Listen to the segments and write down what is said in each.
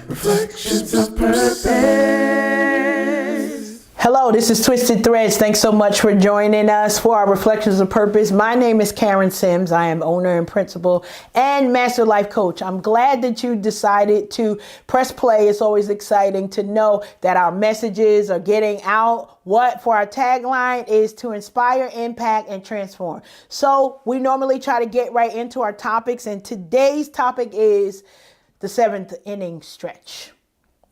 Reflections of Purpose. Hello, this is Twisted Threads. Thanks so much for joining us for our Reflections of Purpose. My name is Karen Sims. I am owner and principal and master life coach. I'm glad that you decided to press play. It's always exciting to know that our messages are getting out. What for our tagline is to inspire, impact, and transform. So we normally try to get right into our topics, and today's topic is the seventh inning stretch.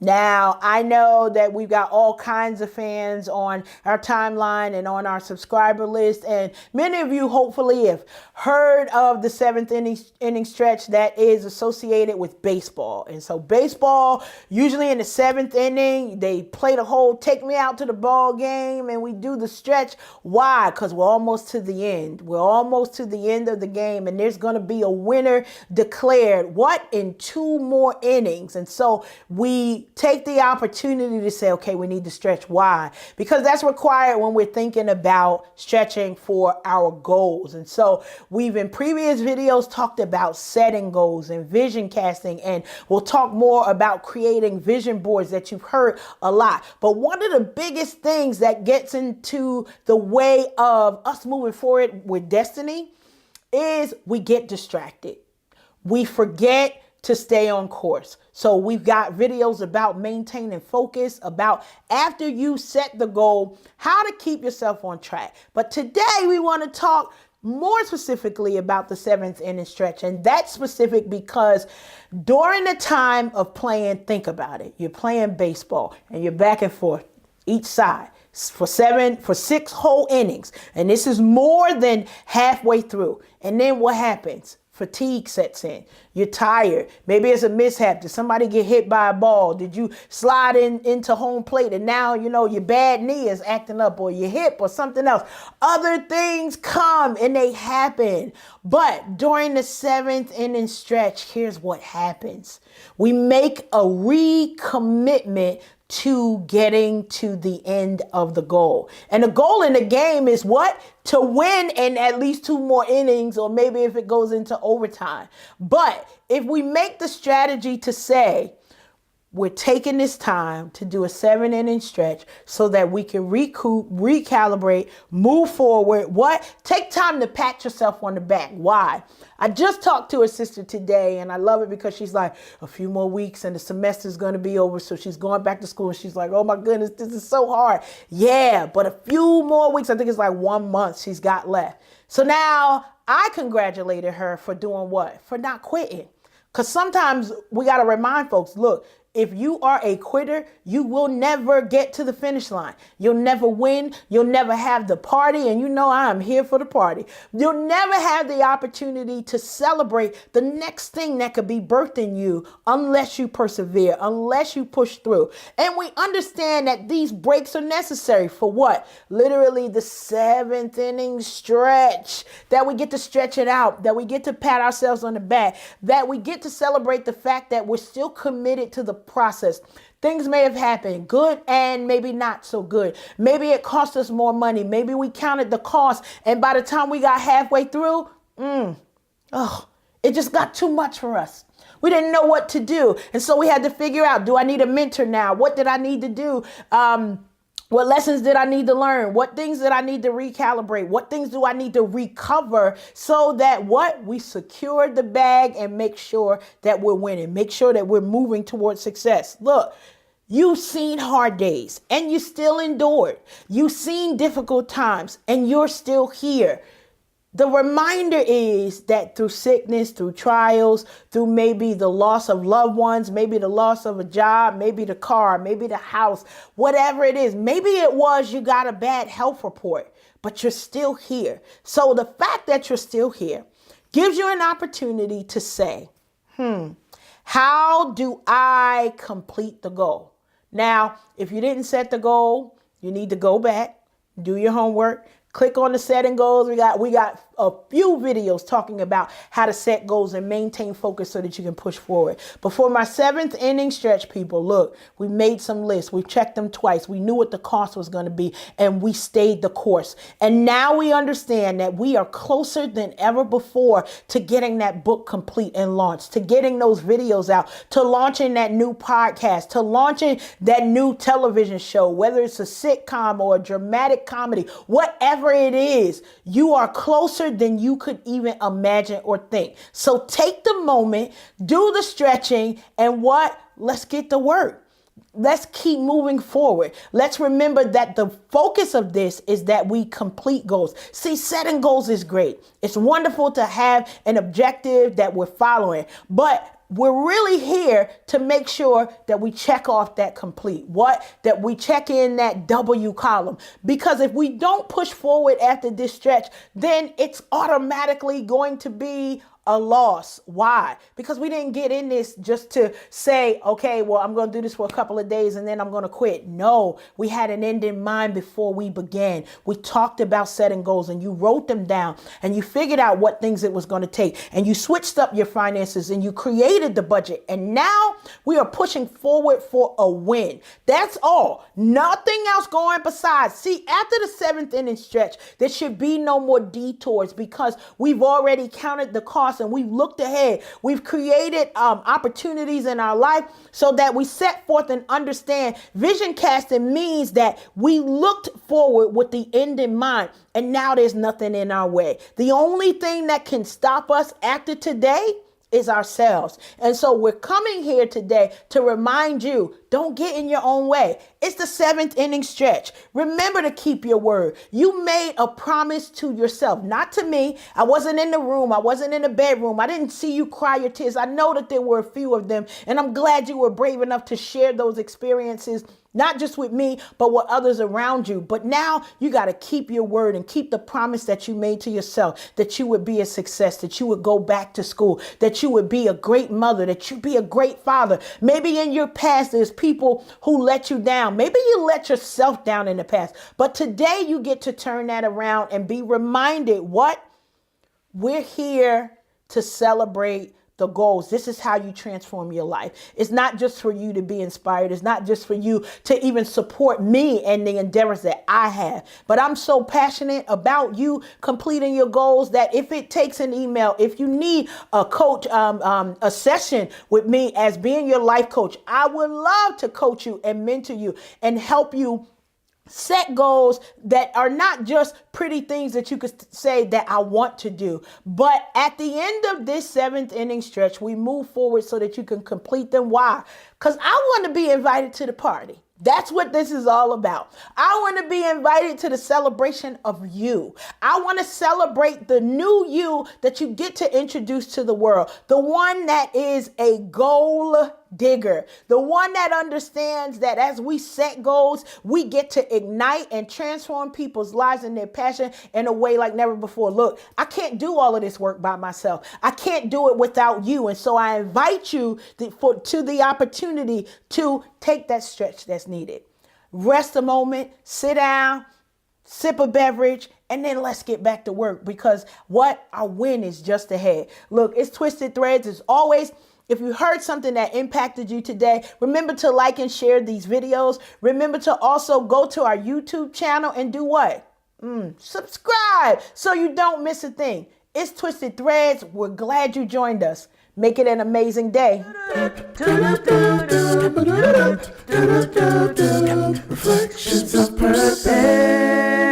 Now, I know that we've got all kinds of fans on our timeline and on our subscriber list, and many of you hopefully have heard of the seventh inning stretch that is associated with baseball. And so baseball, usually in the seventh inning, they play the whole take me out to the ball game, and we do the stretch. Why? Because we're almost to the end. We're almost to the end of the game, and there's going to be a winner declared, what, in 2 more innings. And so we take the opportunity to say, okay, we need to stretch. Why? Because that's required when we're thinking about stretching for our goals. And so we've in previous videos talked about setting goals and vision casting, and we'll talk more about creating vision boards that you've heard a lot. But one of the biggest things that gets into the way of us moving forward with destiny is we get distracted. We forget to stay on course. So we've got videos about maintaining focus, about after you set the goal, how to keep yourself on track. But today we want to talk more specifically about the seventh inning stretch. And that's specific because during the time of playing, think about it. You're playing baseball and you're back and forth each side for 6 whole innings. And this is more than halfway through. And then what happens? Fatigue sets in. You're tired. Maybe it's a mishap. Did somebody get hit by a ball? Did you slide into home plate and now, your bad knee is acting up, or your hip, or something else? Other things come and they happen. But during the seventh inning stretch, here's what happens. We make a recommitment to getting to the end of the goal. And the goal in the game is what? To win in at least 2 more innings, or maybe if it goes into overtime. But if we make the strategy to say, we're taking this time to do a 7 inning stretch so that we can recoup, recalibrate, move forward. What? Take time to pat yourself on the back. Why? I just talked to a sister today, and I love it because she's like, a few more weeks and the semester's going to be over. So she's going back to school, and she's like, oh my goodness, this is so hard. Yeah, but a few more weeks, I think it's like 1 month she's got left. So now I congratulated her for doing what? For not quitting. Because sometimes we got to remind folks, look, if you are a quitter, you will never get to the finish line. You'll never win. You'll never have the party. And I am here for the party. You'll never have the opportunity to celebrate the next thing that could be birthed in you unless you persevere, unless you push through. And we understand that these breaks are necessary for what? Literally the 7th inning stretch, that we get to stretch it out, that we get to pat ourselves on the back, that we get to celebrate the fact that we're still committed to the process. Things may have happened, good and maybe not so good. Maybe it cost us more money. Maybe we counted the cost, and by the time we got halfway through, it just got too much for us. We didn't know what to do. And so we had to figure out, do I need a mentor now? What did I need to do? What lessons did I need to learn? What things did I need to recalibrate? What things do I need to recover so that we secure the bag and make sure that we're winning, make sure that we're moving towards success. Look, you've seen hard days and you still endured. You've seen difficult times and you're still here. The reminder is that through sickness, through trials, through maybe the loss of loved ones, maybe the loss of a job, maybe the car, maybe the house, whatever it is, maybe it was you got a bad health report, but you're still here. So the fact that you're still here gives you an opportunity to say, how do I complete the goal? Now, if you didn't set the goal, you need to go back, do your homework, click on the setting goals. We got a few videos talking about how to set goals and maintain focus so that you can push forward. But for my 7th inning stretch, people, look, we made some lists. We checked them twice. We knew what the cost was going to be, and we stayed the course. And now we understand that we are closer than ever before to getting that book complete and launched, to getting those videos out, to launching that new podcast, to launching that new television show, whether it's a sitcom or a dramatic comedy, whatever it is, you are closer than you could even imagine or think. So take the moment, do the stretching, and let's get to work. Let's keep moving forward. Let's remember that the focus of this is that we complete goals. See, setting goals is great. It's wonderful to have an objective that we're following, but we're really here to make sure that we check off that complete, that we check in that W column. Because if we don't push forward after this stretch, then it's automatically going to be a loss. Why? Because we didn't get in this just to say, okay, well, I'm going to do this for a couple of days and then I'm going to quit. No, we had an end in mind before we began. We talked about setting goals and you wrote them down and you figured out what things it was going to take and you switched up your finances and you created the budget. And now we are pushing forward for a win. That's all. Nothing else going besides. See, after the 7th inning stretch, there should be no more detours because we've already counted the cost and we've looked ahead. We've created opportunities in our life so that we set forth and understand vision casting means that we looked forward with the end in mind. And now there's nothing in our way. The only thing that can stop us after today is ourselves. And so we're coming here today to remind you, don't get in your own way. It's the 7th inning stretch. Remember to keep your word. You made a promise to yourself, not to me. I wasn't in the room. I wasn't in the bedroom. I didn't see you cry your tears. I know that there were a few of them, and I'm glad you were brave enough to share those experiences, not just with me, but with others around you. But now you got to keep your word and keep the promise that you made to yourself, that you would be a success, that you would go back to school, that you would be a great mother, that you'd be a great father. Maybe in your past, there's people who let you down. Maybe you let yourself down in the past. But today you get to turn that around and be reminded we're here to celebrate the goals. This is how you transform your life. It's not just for you to be inspired. It's not just for you to even support me and the endeavors that I have. But I'm so passionate about you completing your goals that if it takes an email, if you need a coach, a session with me as being your life coach, I would love to coach you and mentor you and help you set goals that are not just pretty things that you could say that I want to do. But at the end of this 7th inning stretch, we move forward so that you can complete them. Why? Because I want to be invited to the party. That's what this is all about. I want to be invited to the celebration of you. I want to celebrate the new you that you get to introduce to the world. The one that is a goal digger. The one that understands that as we set goals, we get to ignite and transform people's lives and their passion in a way like never before. Look, I can't do all of this work by myself. I can't do it without you. And so I invite you to the opportunity to take that stretch that's needed. Rest a moment, sit down, sip a beverage, and then let's get back to work because our win is just ahead. Look, it's Twisted Threads as always. If you heard something that impacted you today, remember to like and share these videos. Remember to also go to our YouTube channel and do what? Subscribe so you don't miss a thing. It's Twisted Threads. We're glad you joined us. Make it an amazing day. Reflections of Purpose.